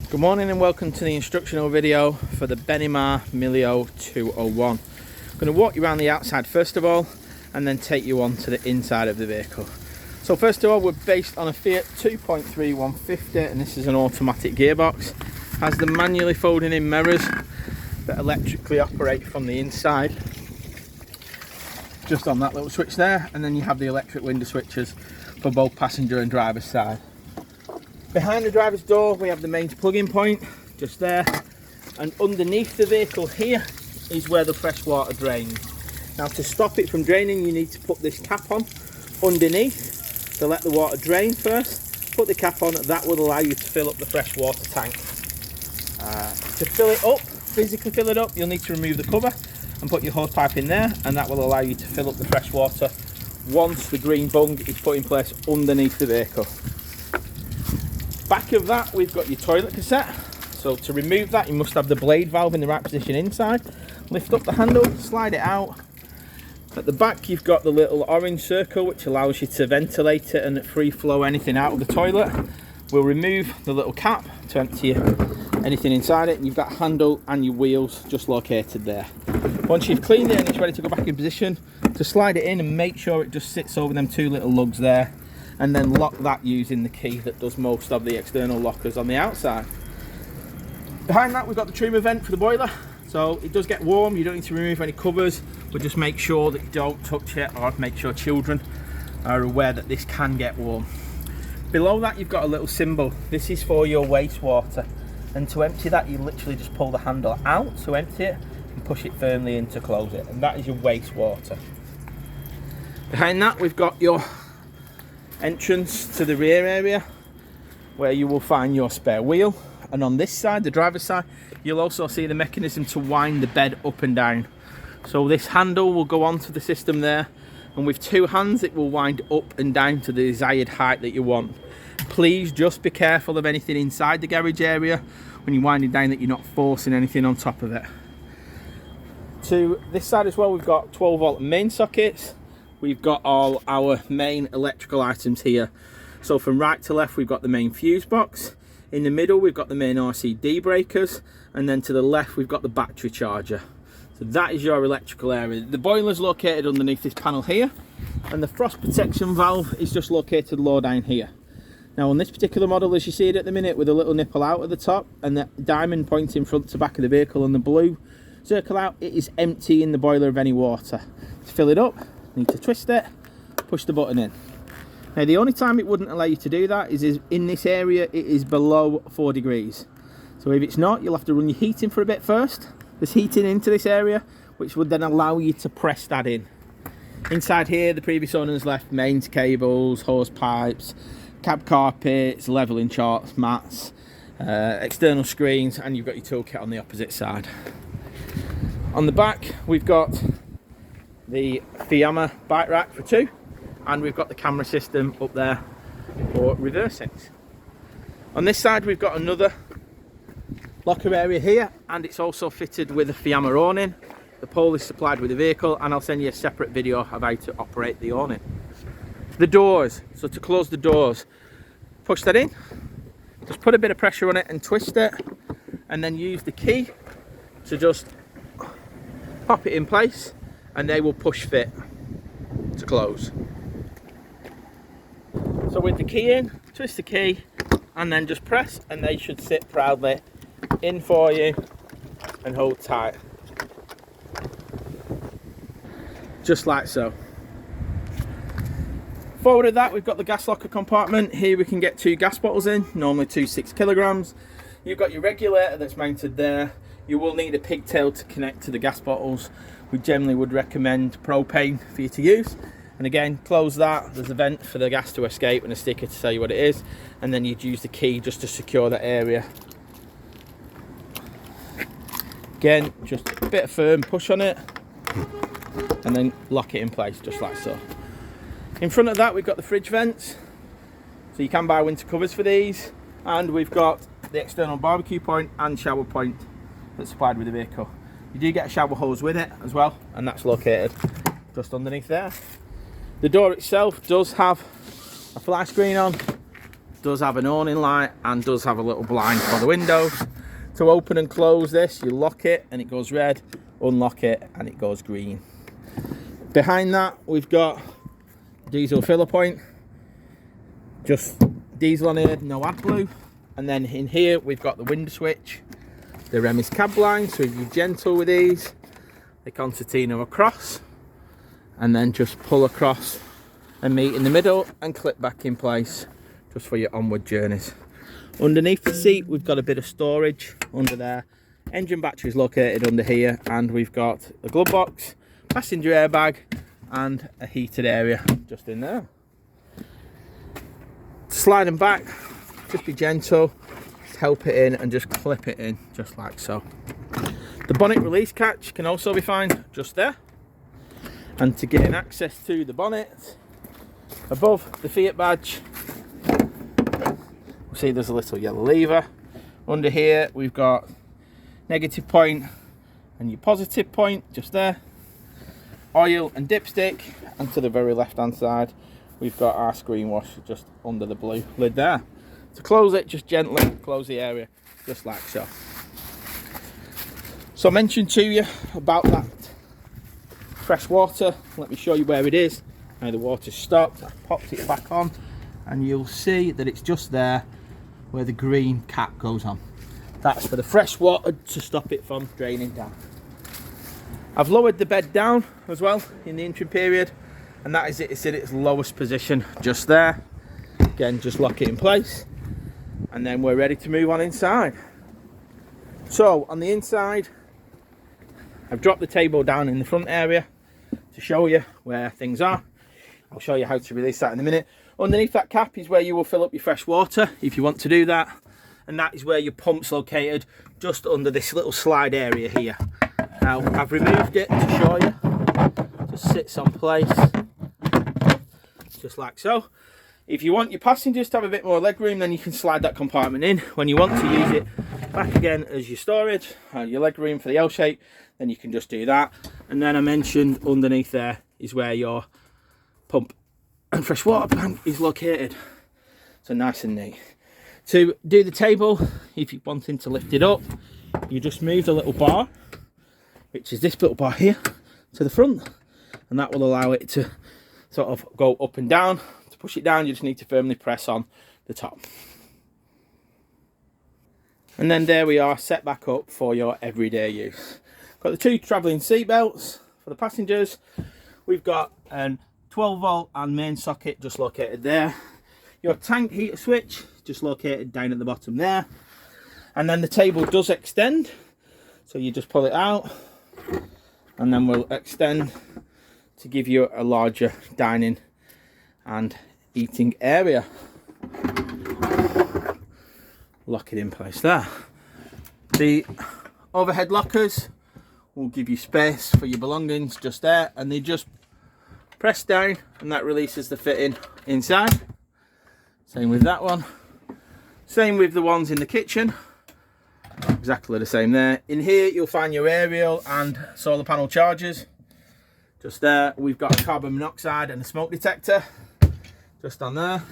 Good morning and welcome to the instructional video for the Mileo 201. I'm going to walk you around the outside first of all and then take you on to the inside of the vehicle. So first of all, we're based on a Fiat 2.3 150 and this is an automatic gearbox. Has the manually folding in mirrors that electrically operate from the inside. Just on that little switch there, and then you have the electric window switches for both passenger and driver's side. Behind the driver's door we have the mains plug-in point just there, and underneath the vehicle here is where the fresh water drains. Now to stop it from draining you need to put this cap on underneath to let the water drain first. Put the cap on, that will allow you to fill up the fresh water tank. To fill it up, physically fill it up, you'll need to remove the cover and put your hose pipe in there, and that will allow you to fill up the fresh water once the green bung is put in place underneath the vehicle. Back of that we've got your toilet cassette. So to remove that you must have the blade valve in the right position inside. Lift up the handle, slide it out. At the back you've got the little orange circle which allows you to ventilate it and free flow anything out of the toilet. We'll remove the little cap to empty anything inside it, and you've got a handle and your wheels just located there. Once you've cleaned it and it's ready to go back in position, to slide it in and make sure it just sits over them two little lugs there, and then lock that using the key that does most of the external lockers on the outside. Behind that we've got the truma vent for the boiler, so it does get warm, you don't need to remove any covers, but just make sure that you don't touch it, or make sure children are aware that this can get warm. Below that you've got a little symbol. This is for your wastewater, and to empty that you literally just pull the handle out to empty it and push it firmly in to close it, and that is your wastewater. Behind that we've got your entrance to the rear area where you will find your spare wheel, and on this side, the driver's side, you'll also see the mechanism to wind the bed up and down. So this handle will go onto the system there, and with two hands it will wind up and down to the desired height that you want. Please just be careful of anything inside the garage area when you're winding down, that you're not forcing anything on top of it. To this side as well we've got 12 volt main sockets. We've got all our main electrical items here. So from right to left we've got the main fuse box, in the middle we've got the main RCD breakers, and then to the left we've got the battery charger. So that is your electrical area. The boiler's located underneath this panel here, and the frost protection valve is just located low down here. Now on this particular model, as you see it at the minute, with a little nipple out at the top and the diamond pointing front to back of the vehicle and the blue circle out, it is emptying the boiler of any water. To fill it up, need to twist it, push the button in. Now the only time it wouldn't allow you to do that is in this area it is below 4 degrees. So if it's not, you'll have to run your heating for a bit first. There's heating into this area which would then allow you to press that in. Inside here the previous owners left mains cables, hose pipes, cab carpets, levelling charts, mats, external screens, and you've got your toolkit on the opposite side. On the back we've got the Fiamma bike rack for two, and we've got the camera system up there for reversing. On this side we've got another locker area here, and it's also fitted with a Fiamma awning. The pole is supplied with the vehicle, and I'll send you a separate video of how to operate the awning. The doors, so to close the doors, push that in, just put a bit of pressure on it and twist it, and then use the key to just pop it in place, and they will push fit to close. So with the key in, twist the key and then just press, and they should sit proudly in for you and hold tight, just like so. Forward of that we've got the gas locker compartment. Here we can get 2 gas bottles in, normally 2 6 kilograms. You've got your regulator that's mounted there. You will need a pigtail to connect to the gas bottles. We generally would recommend propane for you to use. And again, close that, there's a vent for the gas to escape and a sticker to tell you what it is, and then you'd use the key just to secure that area. Again, just a bit of firm push on it and then lock it in place just like so. In front of that we've got the fridge vents, so you can buy winter covers for these, and we've got the external barbecue point and shower point that's supplied with the vehicle. You do get a shower hose with it as well, and that's located just underneath there. The door itself does have a fly screen on, does have an awning light and does have a little blind for the windows. To open and close this, you lock it and it goes red, unlock it and it goes green. Behind that, we've got diesel filler point, just diesel on here, no AdBlue. And then in here, we've got the window switch, the Remis cab line, so if you're gentle with these, the concertina across, and then just pull across and meet in the middle and clip back in place just for your onward journeys. Underneath the seat, we've got a bit of storage under there. Engine battery is located under here, and we've got a glove box, passenger airbag, and a heated area just in there. Slide them back, just be gentle, just help it in and just clip it in just like so. The bonnet release catch can also be found just there. And to gain access to the bonnet, above the Fiat badge, we'll see there's a little yellow lever. Under here we've got negative point and your positive point just there. Oil and dipstick, and to the very left hand side we've got our screen wash just under the blue lid there. To close it, just gently close the area just like so. So I mentioned to you about that fresh water. Let me show you where it is. Now the water's stopped, I've popped it back on and you'll see that it's just there where the green cap goes on. That's for the fresh water to stop it from draining down. I've lowered the bed down as well in the interim period, and that is it. It's in its lowest position just there. Again, just lock it in place and then we're ready to move on inside. So on the inside, I've dropped the table down in the front area to show you where things are. I'll show you how to release that in a minute. Underneath that cap is where you will fill up your fresh water if you want to do that, and that is where your pump's located, just under this little slide area here. Now I've removed it to show you. Just sits on place just like so. If you want your passengers to have a bit more leg room, then you can slide that compartment in. When you want to use it back again as your storage, your leg room for the L shape, then you can just do that. And then I mentioned underneath there is where your pump and fresh water tank is located. So nice and neat. To do the table, if you're wanting to lift it up, you just move the little bar, which is this little bar here, to the front, and that will allow it to sort of go up and down. To push it down, you just need to firmly press on the top. And then there we are, set back up for your everyday use. Got the two travelling seat belts for the passengers. We've got a 12 volt and main socket just located there. Your tank heater switch just located down at the bottom there. And then the table does extend, so you just pull it out and then we'll extend to give you a larger dining and eating area. Lock it in place there. The overhead lockers will give you space for your belongings just there, and they just press down and that releases the fitting inside. Same with that one. Same with the ones in the kitchen. Exactly the same there. In here you'll find your aerial and solar panel chargers. Just there we've got a carbon monoxide and a smoke detector just on there.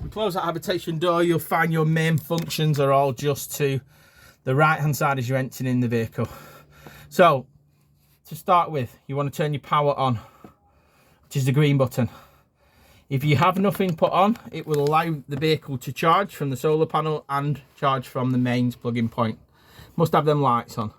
We close that habitation door, you'll find your main functions are all just to the right hand side as you're entering the vehicle. So to start with, you want to turn your power on, which is the green button. If you have nothing put on, it will allow the vehicle to charge from the solar panel and charge from the mains plug-in point. Must have them lights on.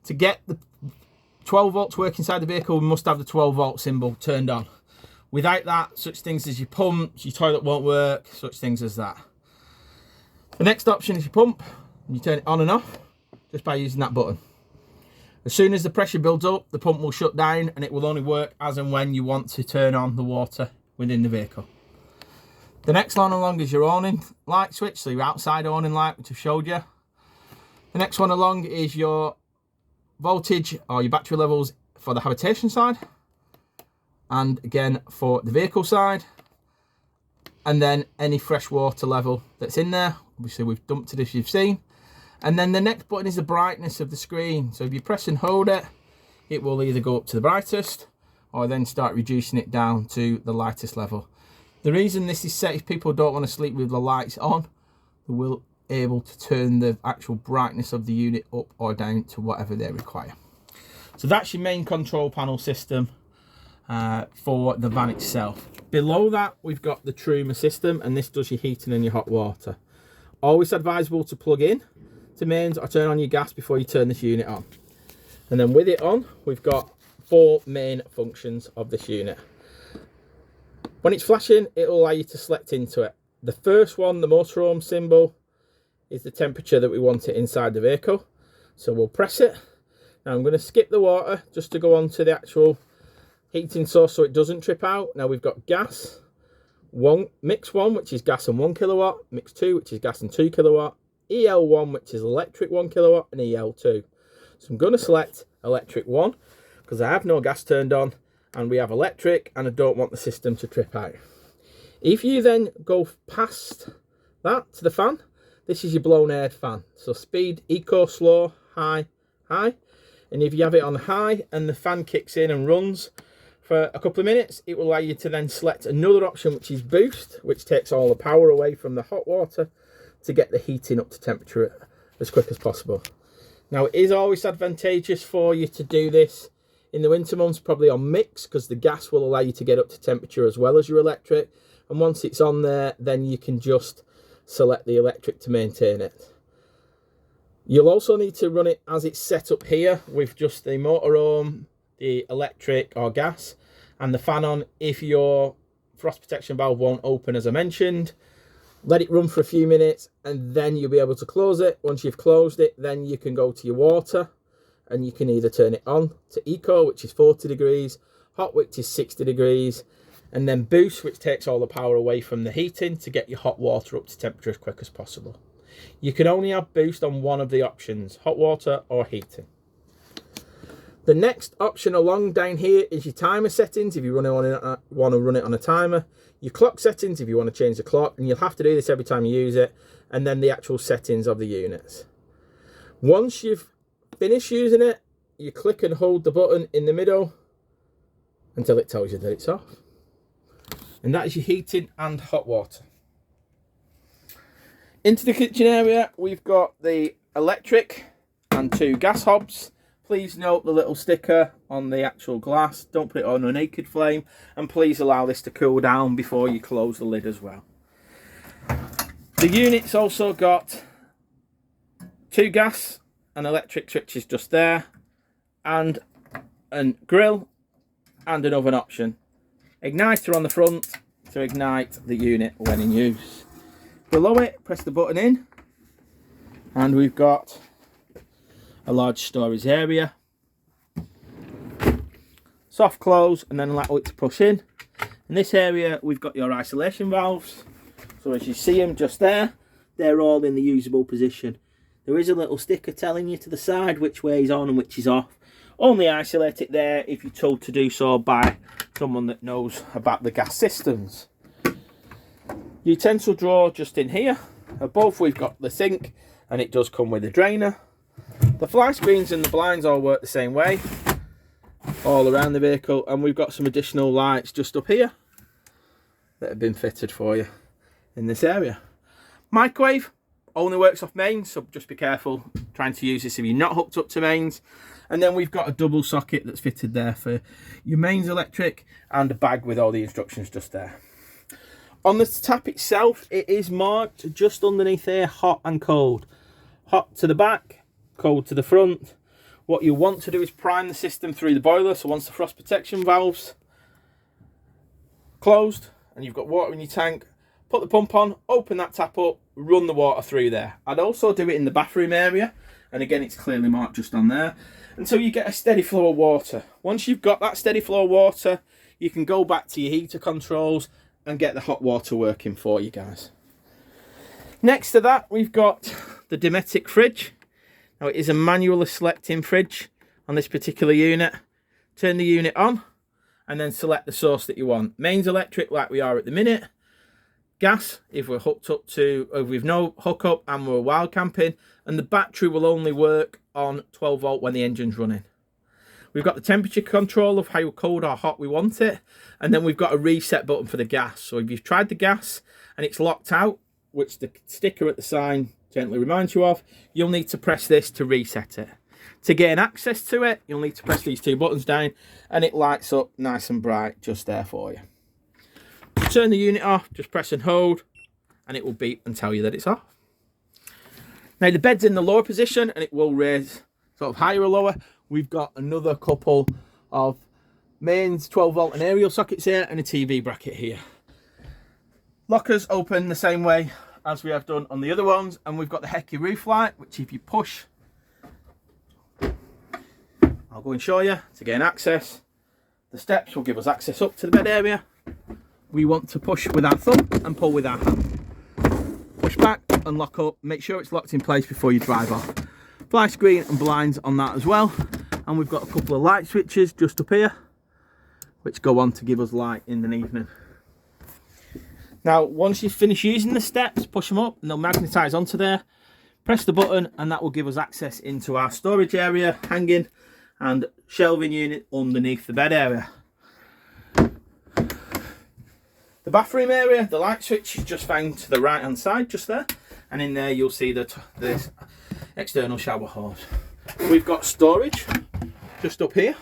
To get the 12 volts work inside the vehicle, we must have the 12 volt symbol turned on. Without that, such things as your pump, your toilet won't work, such things as that. The next option is your pump. You turn it on and off just by using that button. As soon as the pressure builds up, the pump will shut down and it will only work as and when you want to turn on the water within the vehicle. The next one along is your awning light switch, so your outside awning light, which I've showed you. The next one along is your voltage or your battery levels for the habitation side, and again for the vehicle side, and then any fresh water level that's in there. Obviously we've dumped it as you've seen. And then the next button is the brightness of the screen. So if you press and hold it, it will either go up to the brightest or then start reducing it down to the lightest level. The reason this is set, if people don't want to sleep with the lights on, they will be able to turn the actual brightness of the unit up or down to whatever they require. So that's your main control panel system for the van itself. Below that, we've got the Truma system, and this does your heating and your hot water. Always advisable to plug in to mains or turn on your gas before you turn this unit on. And then with it on, we've got 4 main functions of this unit. When it's flashing, it'll allow you to select into it. The first one, the motorhome symbol, is the temperature that we want it inside the vehicle. So we'll press it. Now I'm going to skip the water just to go on to the actual heating source so it doesn't trip out. Now we've got gas, mix 1, which is gas and 1 kilowatt, mix 2, which is gas and 2 kilowatt, EL1, which is electric 1 kilowatt, and EL2. So I'm going to select electric 1 because I have no gas turned on and we have electric and I don't want the system to trip out. If you then go past that to the fan, this is your blown air fan. So speed, eco, slow, high, high. And if you have it on high and the fan kicks in and runs for a couple of minutes, it will allow you to then select another option, which is boost, which takes all the power away from the hot water to get the heating up to temperature as quick as possible. Now, it is always advantageous for you to do this in the winter months, probably on mix, because the gas will allow you to get up to temperature as well as your electric. And once it's on there, then you can just select the electric to maintain it. You'll also need to run it as it's set up here with just the motorhome, the electric or gas, and the fan on if your frost protection valve won't open, as I mentioned. Let it run for a few minutes and then you'll be able to close it. Once you've closed it, then you can go to your water and you can either turn it on to eco, which is 40 degrees, hot, which is 60 degrees, and then boost, which takes all the power away from the heating to get your hot water up to temperature as quick as possible. You can only have boost on one of the options, hot water or heating. The next option along down here is your timer settings if you want to run it on a timer. Your clock settings if you want to change the clock, and you'll have to do this every time you use it, and then the actual settings of the units. Once you've finished using it, you click and hold the button in the middle until it tells you that it's off. And that is your heating and hot water. Into the kitchen area, we've got the electric and 2 gas hobs. Please note the little sticker on the actual glass. Don't put it on a naked flame. And please allow this to cool down before you close the lid as well. The unit's also got 2 gas and electric switches just there. And a grill and an oven option. Igniter on the front to ignite the unit when in use. Below it, press the button in. And we've got a large storage area, soft close, and then allow it to push in. In this area we've got your isolation valves, so as you see them just there, they're all in the usable position. There is a little sticker telling you to the side which way is on and which is off. Only isolate it there if you're told to do so by someone that knows about the gas systems. Utensil drawer just in here. Above we've got the sink, and it does come with a drainer. The fly screens and the blinds all work the same way, all around the vehicle, and we've got some additional lights just up here that have been fitted for you in this area. Microwave only works off mains, so just be careful trying to use this if you're not hooked up to mains. And then we've got a double socket that's fitted there for your mains electric, and a bag with all the instructions just there. On the tap itself, it is marked just underneath here, hot and cold. Hot to the back, cold to the front. What you want to do is prime the system through the boiler, so once the frost protection valve's closed and you've got water in your tank, put the pump on, open that tap up, run the water through there. I'd also do it in the bathroom area, and again it's clearly marked just on there, until you get a steady flow of water. Once you've got that steady flow of water, you can go back to your heater controls and get the hot water working for you guys. Next to that, we've got the Dometic fridge. Now it is a manually selecting fridge on this particular unit. Turn the unit on and then select the source that you want. Mains electric like we are at the minute. Gas if we're hooked up to, if we've no hookup and we're wild camping. And the battery will only work on 12 volt when the engine's running. We've got the temperature control of how cold or hot we want it. And then we've got a reset button for the gas. So if you've tried the gas and it's locked out, which the sticker at the sign gently reminds you of, you'll need to press this to reset it. To gain access to it, you'll need to press these two buttons down and it lights up nice and bright just there for you. To turn the unit off, just press and hold and it will beep and tell you that it's off. Now the bed's in the lower position and it will raise sort of higher or lower. We've got another couple of mains, 12 volt and aerial sockets here and a TV bracket here. Lockers open the same way as we have done on the other ones, and we've got the Hecky roof light, which if you push, I'll go and show you to gain access. The steps will give us access up to the bed area. We want to push with our thumb and pull with our hand. Push back and lock up, make sure it's locked in place before you drive off. Fly screen and blinds on that as well, and we've got a couple of light switches just up here which go on to give us light in the evening. Now once you finish using the steps, push them up and they'll magnetise onto there. Press the button and that will give us access into our storage area, hanging and shelving unit underneath the bed area. The bathroom area, the light switch is just found to the right hand side, just there, and in there you'll see this external shower hose. We've got storage just up here.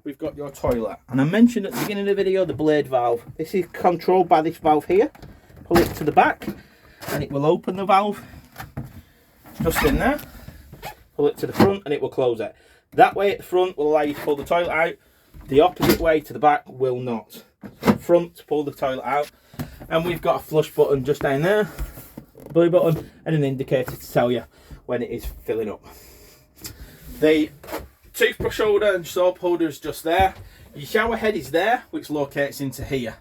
We've got your toilet, and I mentioned at the beginning of the video the blade valve. This is controlled by this valve here. Pull it to the back and it will open the valve just in there. Pull it to the front and it will close it. That way at the front will allow you to pull the toilet out. The opposite way to the back will not. So front to pull the toilet out, and we've got a flush button just down there, blue button, and an indicator to tell you when it is filling up. The toothbrush holder and soap holder is just there. Your shower head is there, which locates into here.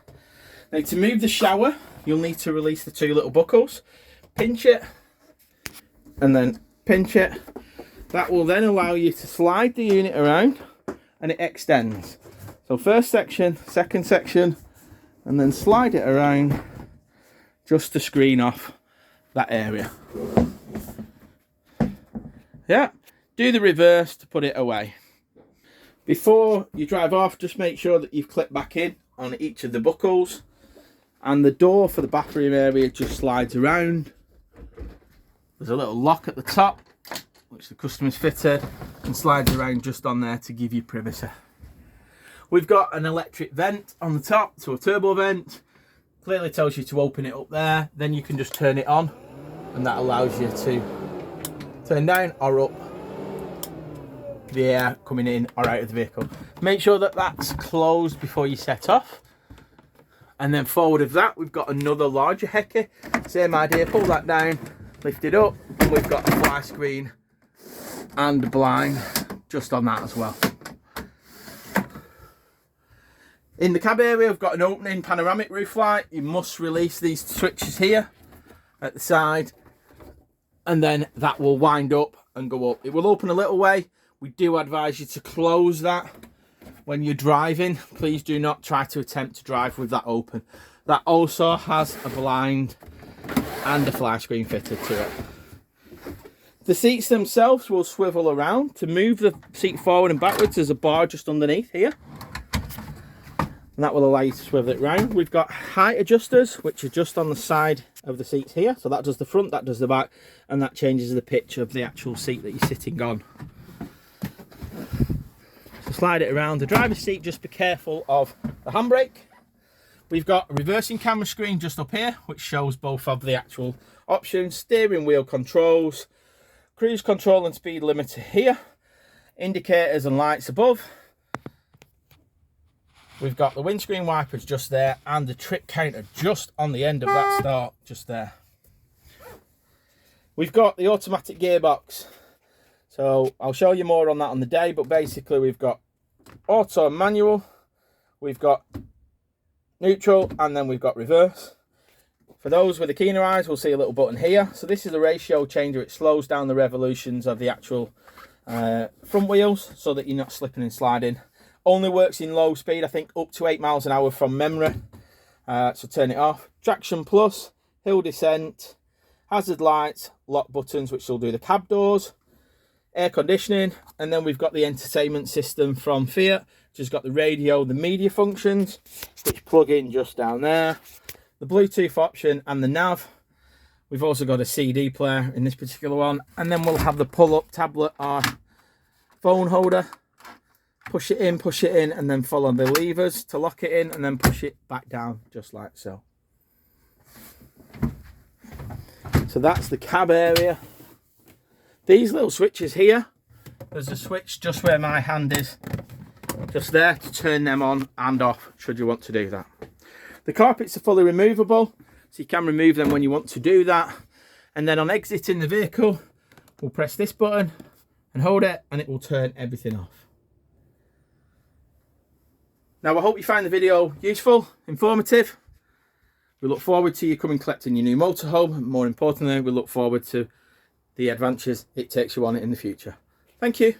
Now to move the shower, you'll need to release the two little buckles, pinch it, and then pinch it. That will then allow you to slide the unit around and it extends. So first section, second section, and then slide it around just to screen off that area. Yeah, do the reverse to put it away. Before you drive off, just make sure that you've clipped back in on each of the buckles, and the door for the bathroom area just slides around. There's a little lock at the top which the customer's fitted and slides around just on there to give you privacy. We've got an electric vent on the top, so a turbo vent. Clearly tells you to open it up there, then you can just turn it on and that allows you to turn down or up the air coming in or out of the vehicle. Make sure that that's closed before you set off. And then forward of that, we've got another larger Hecky. Same idea, pull that down, lift it up, and we've got a fly screen and a blind just on that as well. In the cab area, we've got an opening panoramic roof light. You must release these switches here at the side, and then that will wind up and go up. It will open a little way. We do advise you to close that when you're driving. Please do not try to attempt to drive with that open. That also has a blind and a fly screen fitted to it. The seats themselves will swivel around. To move the seat forward and backwards, there's a bar just underneath here, and that will allow you to swivel it round. We've got height adjusters, which are just on the side of the seats here. So that does the front, that does the back, and that changes the pitch of the actual seat that you're sitting on. So slide it around. The driver's seat, just be careful of the handbrake. We've got a reversing camera screen just up here, which shows both of the actual options. Steering wheel controls, cruise control and speed limiter here, indicators and lights above. We've got the windscreen wipers just there and the trip counter just on the end of that start, just there. We've got the automatic gearbox. So I'll show you more on that on the day, but basically we've got auto and manual, we've got neutral, and then we've got reverse. For those with the keener eyes, we'll see a little button here. So this is the ratio changer. It slows down the revolutions of the actual front wheels so that you're not slipping and sliding. Only works in low speed, I think up to 8 miles an hour from memory. So turn it off. Traction plus, hill descent, hazard lights, lock buttons, which will do the cab doors. air conditioning, and then we've got the entertainment system from Fiat, which has got the radio, the media functions, which plug in just down there, the Bluetooth option and the nav. We've also got a CD player in this particular one, and then we'll have the pull-up tablet or phone holder. Push it in, and then follow the levers to lock it in, and then push it back down, just like so. So that's the cab area. These little switches here, there's a switch just where my hand is, just there, to turn them on and off, should you want to do that. The carpets are fully removable, so you can remove them when you want to do that. And then on exiting the vehicle, we'll press this button and hold it, and it will turn everything off. Now, I hope you find the video useful, informative. We look forward to you coming collecting your new motorhome. More importantly, we look forward to the adventures it takes you on in the future. Thank you.